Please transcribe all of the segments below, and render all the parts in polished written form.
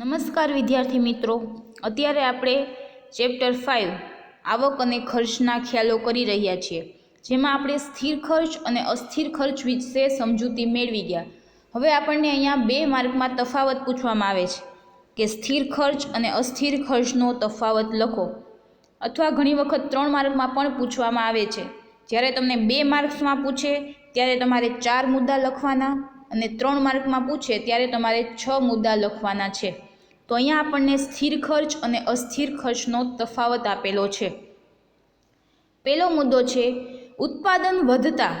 નમસ્કાર વિદ્યાર્થી મિત્રો, અત્યારે આપણે ચેપ્ટર 5 આવક અને ખર્ચના ખ્યાલો કરી રહ્યા છીએ, જેમાં આપણે સ્થિર ખર્ચ અને અસ્થિર ખર્ચ વિશે સમજૂતી મેળવી ગયા. હવે આપણને અહીંયા 2 માર્કમાં તફાવત પૂછવામાં આવે છે કે સ્થિર ખર્ચ અને અસ્થિર ખર્ચનો તફાવત લખો, અથવા ઘણી વખત 3 માર્કમાં પણ પૂછવામાં આવે છે. જ્યારે તમને 2 માર્ક્સમાં પૂછે ત્યારે તમારે 4 મુદ્દા લખવાના અને 3 માર્કમાં પૂછે ત્યારે તમારે 6 મુદ્દા લખવાના છે. તો અહીંયા આપણને સ્થિર ખર્ચ અને અસ્થિર ખર્ચનો તફાવત આપેલો છે. પહેલો મુદ્દો છે ઉત્પાદન વધતા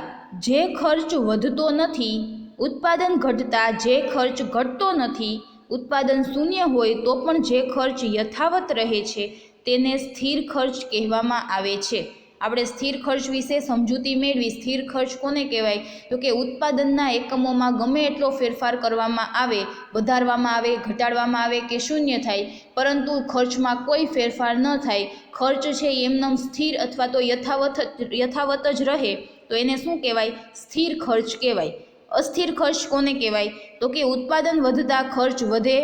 જે ખર્ચ વધતો નથી, ઉત્પાદન ઘટતા જે ખર્ચ ઘટતો નથી, ઉત્પાદન શૂન્ય હોય તો પણ જે ખર્ચ યથાવત રહે છે તેને સ્થિર ખર્ચ કહેવામાં આવે છે. આપણે સ્થિર ખર્ચ વિશે સમજૂતી મેળવી. સ્થિર ખર્ચ કોને કહેવાય? તો કે ઉત્પાદનના એકમોમાં ગમે એટલો ફેરફાર કરવામાં આવે, વધારવામાં આવે, ઘટાડવામાં આવે કે શૂન્ય થાય, પરંતુ ખર્ચમાં કોઈ ફેરફાર ન થાય, ખર્ચ છે એમનેમ સ્થિર અથવા તો યથાવત જ રહે, તો એને શું કહેવાય? સ્થિર ખર્ચ કહેવાય. અસ્થિર ખર્ચ કોને કહેવાય? તો કે ઉત્પાદન વધતા ખર્ચ વધે,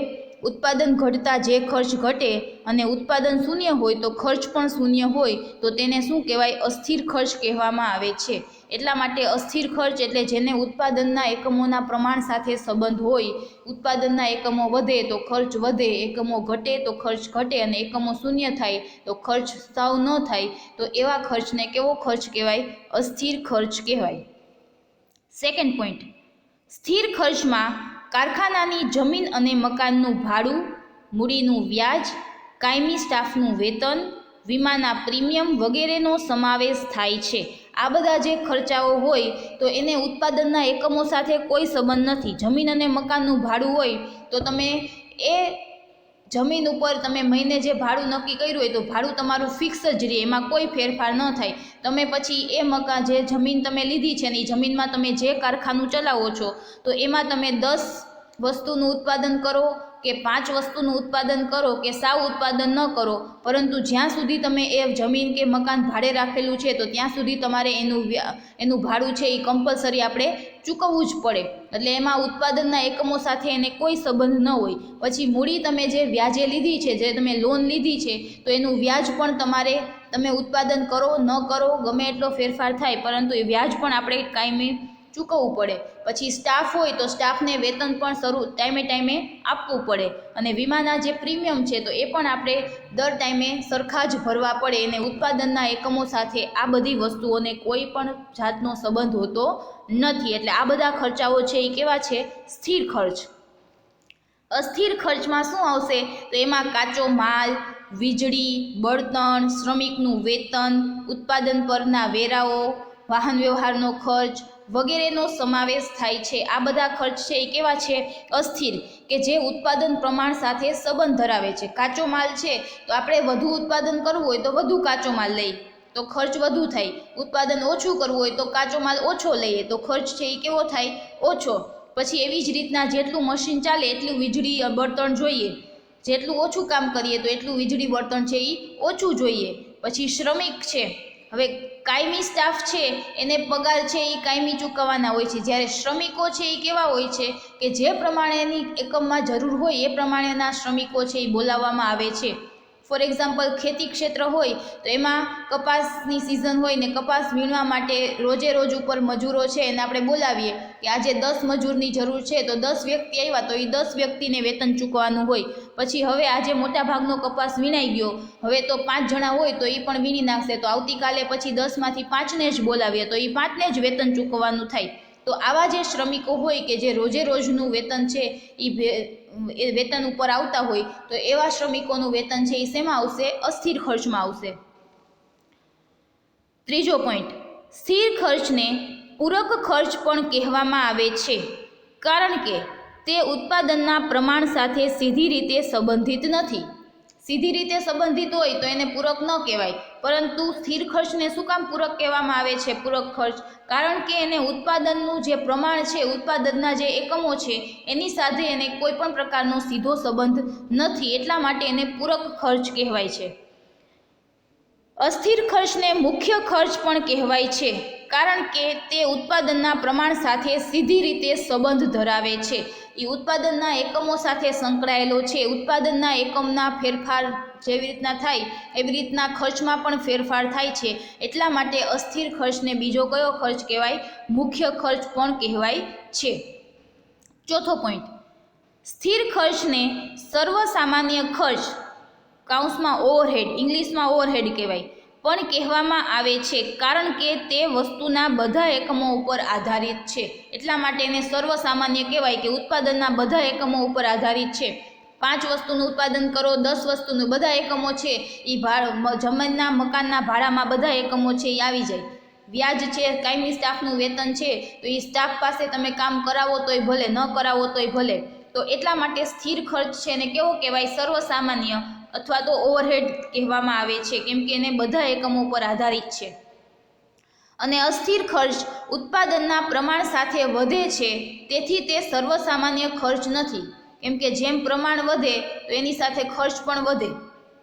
ઉત્પાદન ઘટતા જે ખર્ચ ઘટે, અને ઉત્પાદન શૂન્ય હોય તો ખર્ચ પણ શૂન્ય હોય, તો તેને શું કહેવાય? અસ્થિર ખર્ચ કહેવામાં આવે છે. એટલા માટે અસ્થિર ખર્ચ એટલે જેને ઉત્પાદનના એકમોના પ્રમાણ સાથે સંબંધ હોય. ઉત્પાદનના એકમો વધે તો ખર્ચ વધે, એકમો ઘટે તો ખર્ચ ઘટે, અને એકમો શૂન્ય થાય તો ખર્ચ સાવ ન થાય, તો એવા ખર્ચને કેવો ખર્ચ કહેવાય? અસ્થિર ખર્ચ કહેવાય. સેકન્ડ પોઈન્ટ, સ્થિર ખર્ચમાં કારખાનાની જમીન અને મકાનનું ભાડું, મૂડીનું વ્યાજ, કાયમી સ્ટાફનું વેતન, વીમાના પ્રીમિયમ વગેરેનો સમાવેશ થાય છે. આ બધા જે ખર્ચાઓ હોય તો એને ઉત્પાદનના એકમો સાથે કોઈ સંબંધ નથી. જમીન અને મકાનનું ભાડું હોય તો તમે એ જમીન ઉપર તમે મહિને જે ભાડું નક્કી કર્યું હોય તો ભાડું તમારું ફિક્સ જ રહે, એમાં કોઈ ફેરફાર ન થાય. તમે પછી એ મકાન જે જમીન તમે લીધી છે ને એ જમીનમાં તમે જે કારખાનું ચલાવો છો તો એમાં તમે 10 વસ્તુનું ઉત્પાદન કરો કે 5 વસ્તુનું ઉત્પાદન કરો કે સાવ ઉત્પાદન ન કરો, પરંતુ જ્યાં સુધી તમે એ જમીન કે મકાન ભાડે રાખેલું છે તો ત્યાં સુધી તમારે એનું ભાડું છે એ કમ્પલસરી આપણે ચૂકવવું જ પડે. એટલે એમાં ઉત્પાદનના એકમો સાથે એને કોઈ સંબંધ ન હોય. પછી મૂડી તમે જે વ્યાજે લીધી છે, જે તમે લોન લીધી છે, તો એનું વ્યાજ પણ તમે ઉત્પાદન કરો ન કરો ગમે એટલો ફેરફાર થાય, પરંતુ એ વ્યાજ પણ આપણે કાયમી ચૂકવવું પડે. પછી સ્ટાફ હોય તો સ્ટાફને વેતન પણ ટાઈમે આપવું પડે, અને વીમાના જે પ્રીમિયમ છે તો એ પણ આપણે દર ટાઈમે સરખા જ ભરવા પડે. અને ઉત્પાદનના એકમો સાથે આ બધી વસ્તુઓને કોઈ પણ જાતનો સંબંધ હોતો નથી. એટલે આ બધા ખર્ચાઓ છે એ કેવા છે? સ્થિર ખર્ચ. અસ્થિર ખર્ચમાં શું આવશે? તો એમાં કાચો માલ, વીજળી, બળતણ, શ્રમિકનું વેતન, ઉત્પાદન પરના વેરાઓ, વાહન વ્યવહારનો ખર્ચ વગેરેનો સમાવેશ થાય છે. આ બધા ખર્ચ છે એ કેવા છે? અસ્થિર, કે જે ઉત્પાદન પ્રમાણ સાથે સંબંધ ધરાવે છે. કાચો માલ છે તો આપણે વધુ ઉત્પાદન કરવું હોય તો વધુ કાચો માલ લઈએ તો ખર્ચ વધુ થાય, ઉત્પાદન ઓછું કરવું હોય તો કાચો માલ ઓછો લઈએ તો ખર્ચ છે એ કેવો થાય? ઓછો. પછી એવી જ રીતના જેટલું મશીન ચાલે એટલું વીજળી બળતણ જોઈએ, જેટલું ઓછું કામ કરીએ તો એટલું વીજળી બળતણ છે એ ઓછું જોઈએ. પછી શ્રમિક છે, હવે કાયમી સ્ટાફ છે એને પગાર છે એ કાયમી ચૂકવવાના હોય છે, જ્યારે શ્રમિકો છે એ કેવા હોય છે કે જે પ્રમાણેની એકમમાં જરૂર હોય એ પ્રમાણેના શ્રમિકો છે એ બોલાવવામાં આવે છે. ફોર એક્ઝામ્પલ, ખેતી ક્ષેત્ર હોય તો એમાં કપાસની સિઝન હોય ને કપાસ વીણવા માટે રોજે રોજ ઉપર મજૂરો છે એને આપણે બોલાવીએ કે આજે 10 મજૂરની જરૂર છે, તો 10 વ્યક્તિ આવ્યા તો એ 10 વ્યક્તિને વેતન ચૂકવવાનું હોય. પછી હવે આજે મોટાભાગનો કપાસ વીણાઈ ગયો, હવે તો 5 જણા હોય તો એ પણ વીણી નાખશે, તો આવતીકાલે પછી 10માંથી 5ને જ બોલાવીએ તો એ 5ને જ વેતન ચૂકવવાનું થાય. તો આવા જે શ્રમિકો હોય કે જે રોજે રોજનું વેતન છે એ વેતન ઉપર આવતા હોય, તો એવા શ્રમિકોનું વેતન છે એ શેમાં આવશે? અસ્થિર ખર્ચમાં આવશે. ત્રીજો પોઈન્ટ, સ્થિર ખર્ચને પૂરક ખર્ચ પણ કહેવામાં આવે છે, કારણ કે તે ઉત્પાદનના પ્રમાણ સાથે સીધી રીતે સંબંધિત નથી. સીધી રીતે સંબંધિત હોય તો એને પૂરક ન કહેવાય, પરંતુ સ્થિર ખર્ચને શું કામ પૂરક કહેવામાં આવે છે? પૂરક ખર્ચ, કારણ કે એને ઉત્પાદનનું જે પ્રમાણ છે, ઉત્પાદનના જે એકમો છે એની સાથે એને કોઈ પણ પ્રકારનો સીધો સંબંધ નથી, એટલા માટે એને પૂરક ખર્ચ કહેવાય છે. અસ્થિર ખર્ચને મુખ્ય ખર્ચ પણ કહેવાય છે, કારણ કે તે ઉત્પાદનના પ્રમાણ સાથે સીધી રીતે સંબંધ ધરાવે છે. એ ઉત્પાદનના એકમો સાથે સંકળાયેલો છે. ઉત્પાદનના એકમના ફેરફાર જેવી રીતના થાય એવી રીતના ખર્ચમાં પણ ફેરફાર થાય છે. એટલા માટે અસ્થિર ખર્ચને બીજો કયો ખર્ચ કહેવાય? મુખ્ય ખર્ચ પણ કહેવાય છે. ચોથો પોઈન્ટ, સ્થિર ખર્ચને સર્વસામાન્ય ખર્ચ કાઉન્સમાં ઓવરહેડ, ઇંગ્લિશમાં ઓવરહેડ કહેવાય પણ કહેવામાં આવે છે, કારણ કે તે વસ્તુના બધા એકમો ઉપર આધારિત છે. એટલા માટે એને સર્વસામાન્ય કહેવાય કે ઉત્પાદનના બધા એકમો ઉપર આધારિત છે. 5 વસ્તુનું ઉત્પાદન કરો, 10 વસ્તુનું, બધા એકમો છે એ જમીનના મકાનના ભાડામાં બધા એકમો છે એ આવી જાય. વ્યાજ છે, કાયમી સ્ટાફનું વેતન છે, તો એ સ્ટાફ પાસે તમે કામ કરાવો તોય ભલે, ન કરાવો તોય ભલે. તો એટલા માટે સ્થિર ખર્ચ છે એને કેવો કહેવાય? સર્વસામાન્ય અથવા તો ઓવરહેડ કહેવામાં આવે છે, કેમ કે એને બધા એકમો પર આધારિત છે. અને અસ્થિર ખર્ચ ઉત્પાદનના પ્રમાણ સાથે વધે છે, તેથી તે સર્વસામાન્ય ખર્ચ નથી. કેમ કે જેમ પ્રમાણ વધે તો એની સાથે ખર્ચ પણ વધે,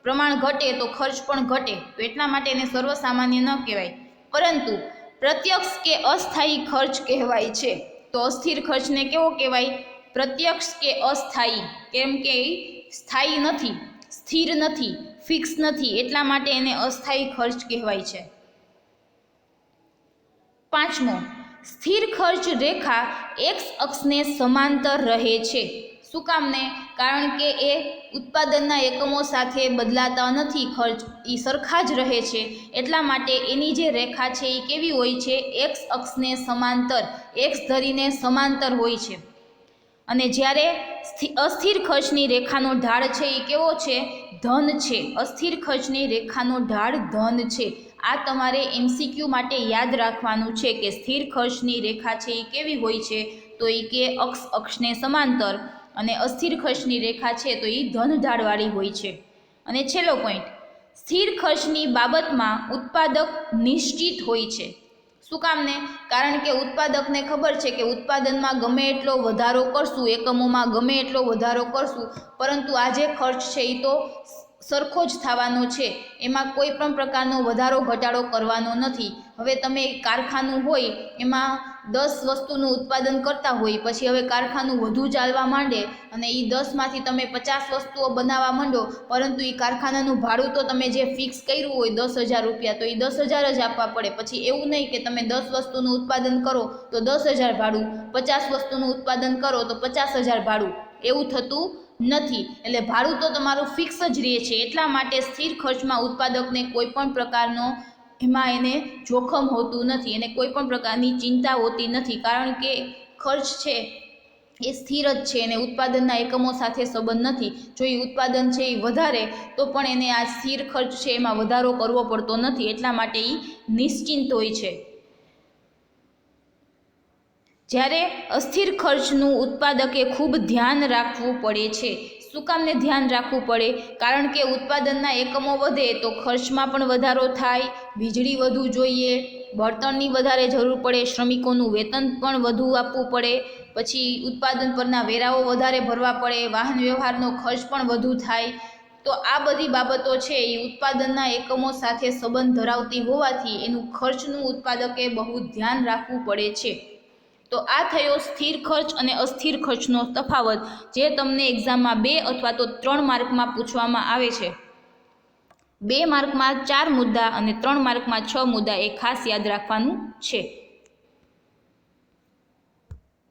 પ્રમાણ ઘટે તો ખર્ચ પણ ઘટે, તો એટલા માટે એને સર્વસામાન્ય ન કહેવાય, પરંતુ પ્રત્યક્ષ કે અસ્થાયી ખર્ચ કહેવાય છે. તો અસ્થિર ખર્ચને કેવો કહેવાય? પ્રત્યક્ષ કે અસ્થાયી, કેમ કે એ સ્થાયી નથી, સ્થિર નથી, ફિક્સ નથી, એટલા માટે એને અસ્થાયી ખર્ચ કહેવાય છે. પાંચમો, સ્થિર ખર્ચ રેખા એક્સ અક્ષને સમાંતર રહે છે. શું કામને? કારણ કે એ ઉત્પાદનના એકમો સાથે બદલાતા નથી, ખર્ચ એ સરખા જ રહે છે. એટલા માટે એની જે રેખા છે એ કેવી હોય છે? એક્સ અક્ષને સમાંતર, એક્સ ધરીને સમાંતર હોય છે. અને જ્યારે અસ્થિર ખર્ચની રેખાનો ઢાળ છે એ કેવો છે? ધન છે. અસ્થિર ખર્ચની રેખાનો ઢાળ ધન છે. આ તમારે MCQ માટે યાદ રાખવાનું છે કે સ્થિર ખર્ચની રેખા છે એ કેવી હોય છે? તો એ કે અક્ષને સમાંતર, અને અસ્થિર ખર્ચની રેખા છે તો એ ધન ઢાળવાળી હોય છે. અને છેલ્લો પોઈન્ટ, સ્થિર ખર્ચની બાબતમાં ઉત્પાદક નિશ્ચિત હોય છે. શું કામને? કારણ કે ઉત્પાદકને ખબર છે કે ઉત્પાદનમાં ગમે એટલો વધારો કરશું, એકમોમાં ગમે એટલો વધારો કરશું, પરંતુ આ જે ખર્ચ છે એ તો સરખો જ થવાનો છે, એમાં કોઈ પણ પ્રકારનો વધારો ઘટાડો કરવાનો નથી. હવે તમે કારખાનું હોય એમાં 10 વસ્તુનું ઉત્પાદન કરતા હોય, પછી હવે કારખાનું વધુ ચાલવા માંડે અને એ 10માંથી તમે 50 વસ્તુઓ બનાવવા માંડો, પરંતુ એ કારખાનાનું ભાડું તો તમે જે ફિક્સ કર્યું હોય 10,000 રૂપિયા, તો એ 10,000 જ આપવા પડે. પછી એવું નહીં કે તમે 10 વસ્તુનું ઉત્પાદન કરો તો 10,000 ભાડું, 50 વસ્તુનું ઉત્પાદન કરો તો 50,000 ભાડું, એવું થતું નથી. એટલે ભાડું તો તમારું ફિક્સ જ રહે છે. એટલા માટે સ્થિર ખર્ચમાં ઉત્પાદકને કોઈ પણ પ્રકારનો એમાં એને જોખમ હોતું નથી, એને કોઈ પણ પ્રકારની ચિંતા હોતી નથી, કારણ કે ખર્ચ છે એ સ્થિર જ છે અને ઉત્પાદનના એકમો સાથે સંબંધ નથી. જો એ ઉત્પાદન છે એ વધારે તો પણ એને આ સ્થિર ખર્ચ છે એમાં વધારો કરવો પડતો નથી, એટલા માટે એ નિશ્ચિંત હોય છે. જ્યારે અસ્થિર ખર્ચનું ઉત્પાદકે ખૂબ ધ્યાન રાખવું પડે છે. શું કામને ધ્યાન રાખવું પડે? કારણ કે ઉત્પાદનના એકમો વધે તો ખર્ચમાં પણ વધારો થાય, વીજળી વધુ જોઈએ, બળતણની વધારે જરૂર પડે, શ્રમિકોનું વેતન પણ વધુ આપવું પડે, પછી ઉત્પાદન પરના વેરાઓ વધારે ભરવા પડે, વાહન વ્યવહારનો ખર્ચ પણ વધુ થાય. તો આ બધી બાબતો છે એ ઉત્પાદનના એકમો સાથે સંબંધ ધરાવતી હોવાથી એનું ખર્ચનું ઉત્પાદકે બહુ ધ્યાન રાખવું પડે છે. તો આ થયો સ્થિર ખર્ચ અને અસ્થિર ખર્ચનો તફાવત, જે તમને એક્ઝામમાં 2 અથવા તો 3 માર્કમાં પૂછવામાં આવે છે. 2 માર્કમાં 4 મુદ્દા અને 3 માર્કમાં 6 મુદ્દા, એ ખાસ યાદ રાખવાનું છે.